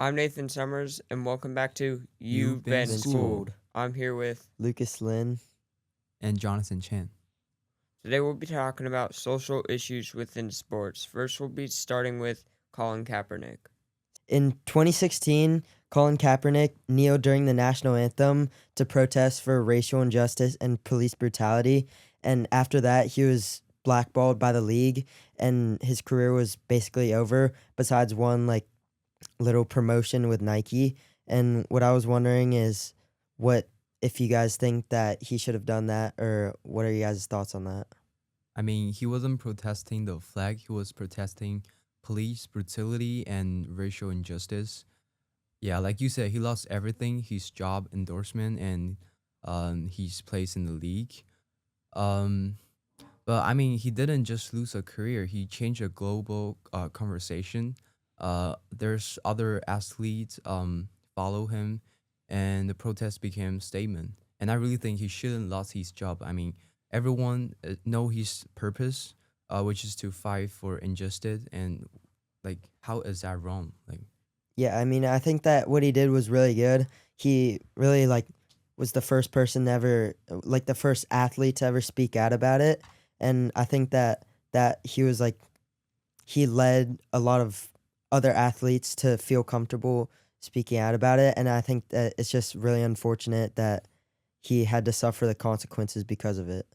I'm Nathan Summers, and welcome back to You've You've been Been Been schooled. Schooled. schooled. I'm here with. Lucas Lynn. And Jonathan Chen. Today we'll be talking about social issues within sports. First, we'll be starting with Colin Kaepernick. In 2016, Colin Kaepernick kneeled during the national anthem to protest for racial injustice and police brutality. And after that, he was blackballed by the league, and his career was basically over. Besides one little promotion with Nike. And what I was wondering is, what if you guys think that he should have done that, or what are you guys' thoughts on that? I mean, he wasn't protesting the flag, he was protesting police brutality and racial injustice. Yeah, like you said, he lost everything, his job, endorsement, and his place in the league. Um, but I mean, he didn't just lose a career, he changed a global conversation. There's other athletes follow him, and the protest became statement. And I really think he shouldn't lost his job. I mean, everyone know his purpose, which is to fight for injustice. And like, how is that wrong? Like, Yeah, I mean, I think that what he did was really good. He really was the first person to ever the first athlete to ever speak out about it, and I think that he was he led a lot of other athletes to feel comfortable speaking out about it, and I think that it's just really unfortunate that he had to suffer the consequences because of it.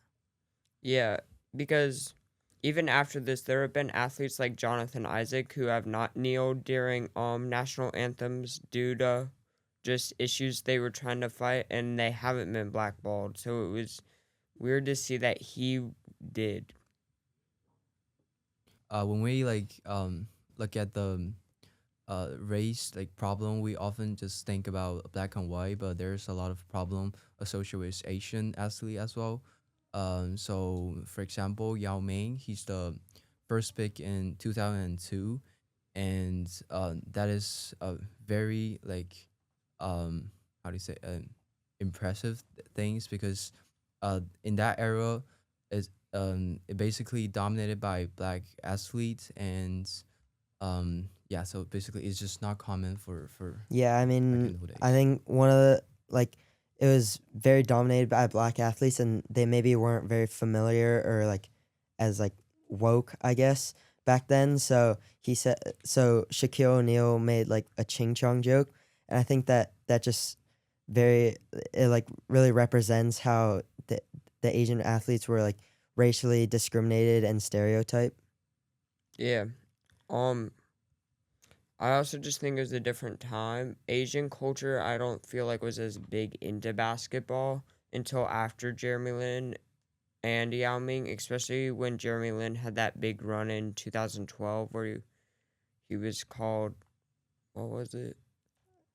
Yeah, because even after this, there have been athletes like Jonathan Isaac who have not kneeled during national anthems due to just issues they were trying to fight, and they haven't been blackballed. So it was weird to see that he did. when we look at the race like problem, we often just think about black and white, but there's a lot of problem associated with Asian athlete as well. So for example, Yao Ming, he's the first pick in 2002, and that is a very how do you say impressive things, because in that era is it basically dominated by black athletes. And yeah, so basically it's just not common for Yeah, I back mean, in the I days. think one of the it was very dominated by black athletes, and they maybe weren't very familiar or as woke, I guess, back then. So Shaquille O'Neal made a ching chong joke, and I think that just very it really represents how the Asian athletes were racially discriminated and stereotyped. Yeah. Um, I also just think it was a different time. Asian culture, I don't feel like was as big into basketball until after Jeremy Lin and Yao Ming, especially when Jeremy Lin had that big run in 2012 where he was called, what was it?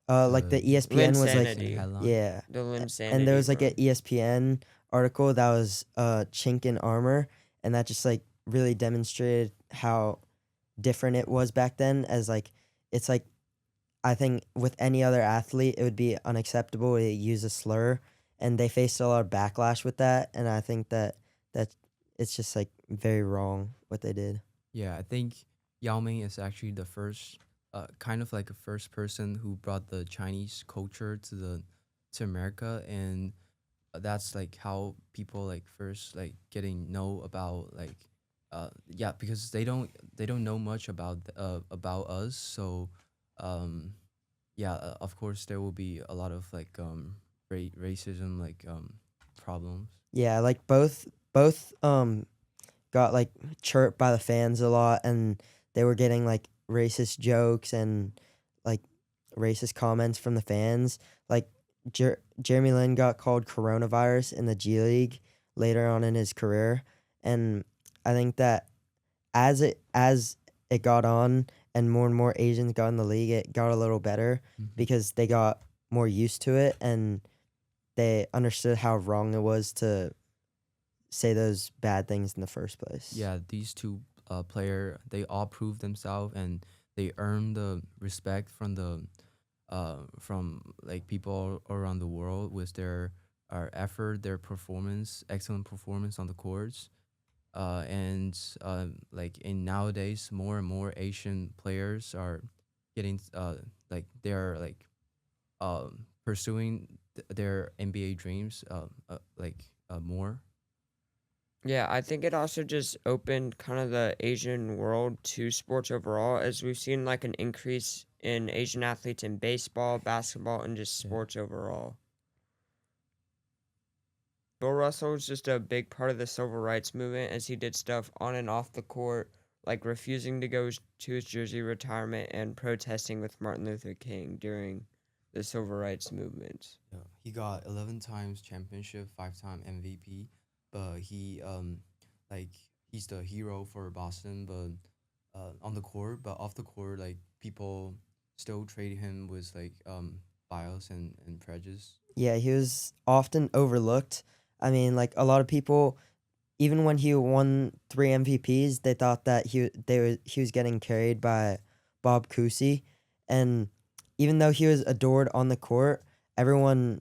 The ESPN was In the Linsanity. headline. yeah, The and there Linsanity was a run. ESPN article that was chink in armor, and that just really demonstrated how different it was back then. As it's I think with any other athlete it would be unacceptable to use a slur, and they faced a lot of backlash with that, and I think that it's just very wrong what they did. Yeah, I think Yao Ming is actually the first, kind of like a first person who brought the Chinese culture to America. And that's like how people like first like getting know about yeah, because they don't know much about us. So um yeah, of course there will be a lot of racism problems. Yeah, both got chirped by the fans a lot, and they were getting racist jokes and like racist comments from the fans. Like Jeremy Lin got called coronavirus in the G League later on in his career, and I think that as it got on and more Asians got in the league, it got a little better Hmm. because they got more used to it, and they understood how wrong it was to say those bad things in the first place. Yeah, these two player, they all proved themselves, and they earned the respect from like people around the world with their effort, their performance, excellent performance on the courts. And like in nowadays, more and more Asian players are getting they're pursuing their NBA dreams more. Yeah, I think it also just opened kind of the Asian world to sports overall, as we've seen like an increase in Asian athletes in baseball, basketball, and just Yeah. sports overall. Bill Russell was just a big part of the civil rights movement as he did stuff on and off the court, like refusing to go to his jersey retirement and protesting with Martin Luther King during the civil rights movement. Yeah, he got 11 times championship, 5-time MVP, but like he's the hero for Boston, but on the court, but off the court, like people still treat him with bias and prejudice. Yeah, he was often overlooked. I mean, like a lot of people, even when he won 3 MVPs, they thought that he was getting carried by Bob Cousy, and even though he was adored on the court, everyone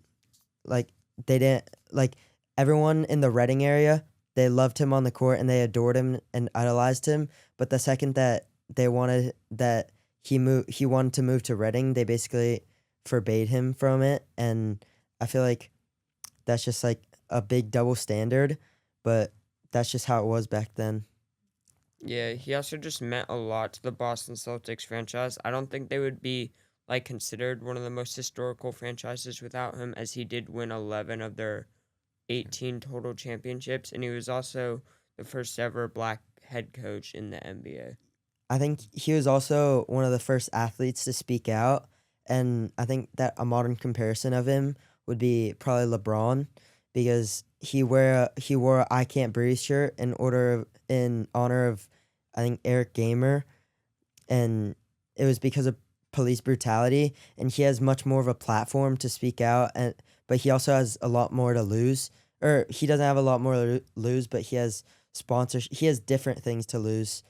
like they didn't like everyone in the Reading area. They loved him on the court and they adored him and idolized him. But the second that they wanted that he wanted to move to Reading, they basically forbade him from it. And I feel like that's just like a big double standard, but that's just how it was back then. Yeah, he also just meant a lot to the Boston Celtics franchise. I don't think they would be like considered one of the most historical franchises without him, as he did win 11 of their 18 total championships, and he was also the first ever black head coach in the NBA. I think he was also one of the first athletes to speak out, and I think that a modern comparison of him would be probably LeBron, because he wore a "I Can't Breathe" shirt in honor of I think Eric Gamer, and it was because of police brutality, and he has much more of a platform to speak out, and but he also has a lot more to lose, or he doesn't have a lot more to lose, but he has he has different things to lose,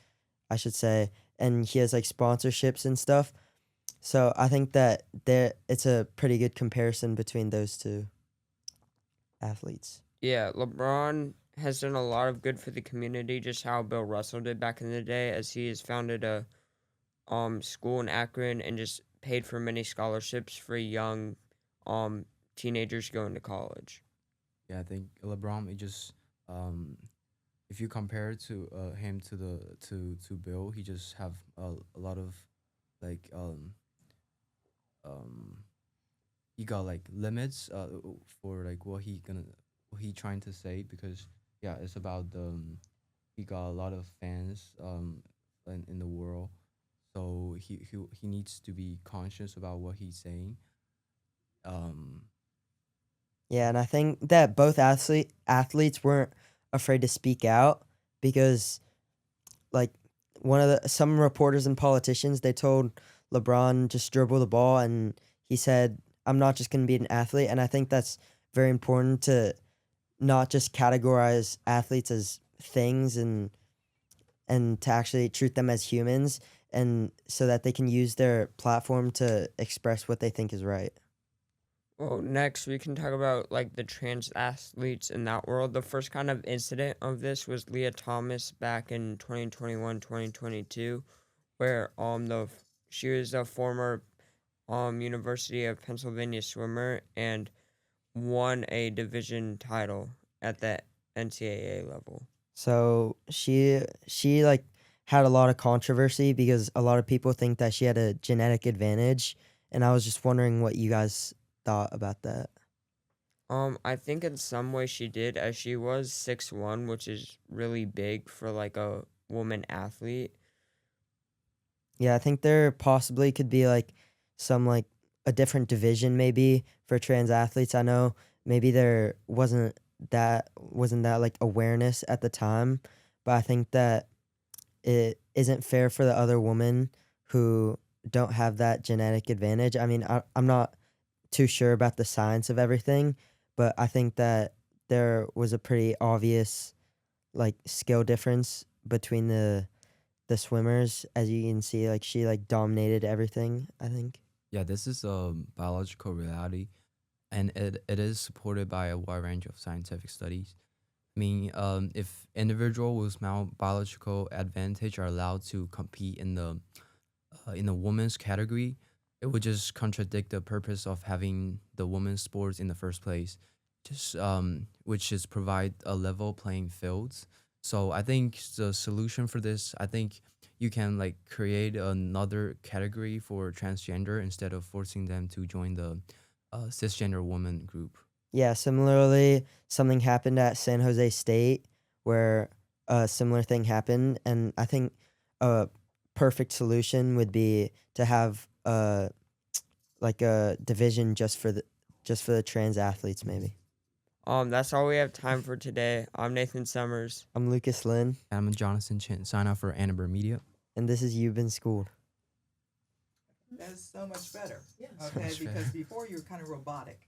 I should say, and he has like sponsorships and stuff. So I think that it's a pretty good comparison between those two athletes. Yeah, LeBron has done a lot of good for the community, just how Bill Russell did back in the day, as he has founded a school in Akron and just paid for many scholarships for young um teenagers going to college. Yeah, I think LeBron, it just if you compare to him to Bill, he just have a lot of like um he got like limits for like what he trying to say, because yeah, it's about he got a lot of fans in the world, so he needs to be conscious about what he's saying. um Yeah, and I think that both athletes weren't afraid to speak out, because like some reporters and politicians, they told LeBron just dribble the ball, and he said, "I'm not just going to be an athlete." And I think that's very important to not just categorize athletes as things, and to actually treat them as humans, and so that they can use their platform to express what they think is right. Well, next we can talk about like the trans athletes in that world. The first kind of incident of this was Leah Thomas back in 2021, 2022, where she was a former University of Pennsylvania swimmer and won a division title at the NCAA level. So she like had a lot of controversy because a lot of people think that she had a genetic advantage, and I was just wondering what you guys thought about that. I think in some way she did, as she was 6'1", which is really big for like a woman athlete. Yeah, I think there possibly could be like some like a different division maybe for trans athletes. I know maybe there wasn't that like awareness at the time, but I think that it isn't fair for the other women who don't have that genetic advantage. I mean, I'm not too sure about the science of everything, but I think that there was a pretty obvious like skill difference between the swimmers. As you can see, like she like dominated everything, I think. yeah, this is a biological reality, and it is supported by a wide range of scientific studies. I mean, if individual with biological advantage are allowed to compete in the women's category, it would just contradict the purpose of having the women's sports in the first place, just which is provide a level playing fields. So I think the solution for this, I think you can like create another category for transgender instead of forcing them to join the cisgender woman group. Yeah, similarly, something happened at San Jose State where a similar thing happened, and I think a perfect solution would be to have like a division just for the trans athletes maybe. That's all we have time for today. I'm Nathan Summers. I'm Lucas Lynn, I'm Jonathan Chin. Sign up for Annenberg Media. and this is You've Been Schooled. That's so much better. Yes. Okay, much because better. before you were kind of robotic.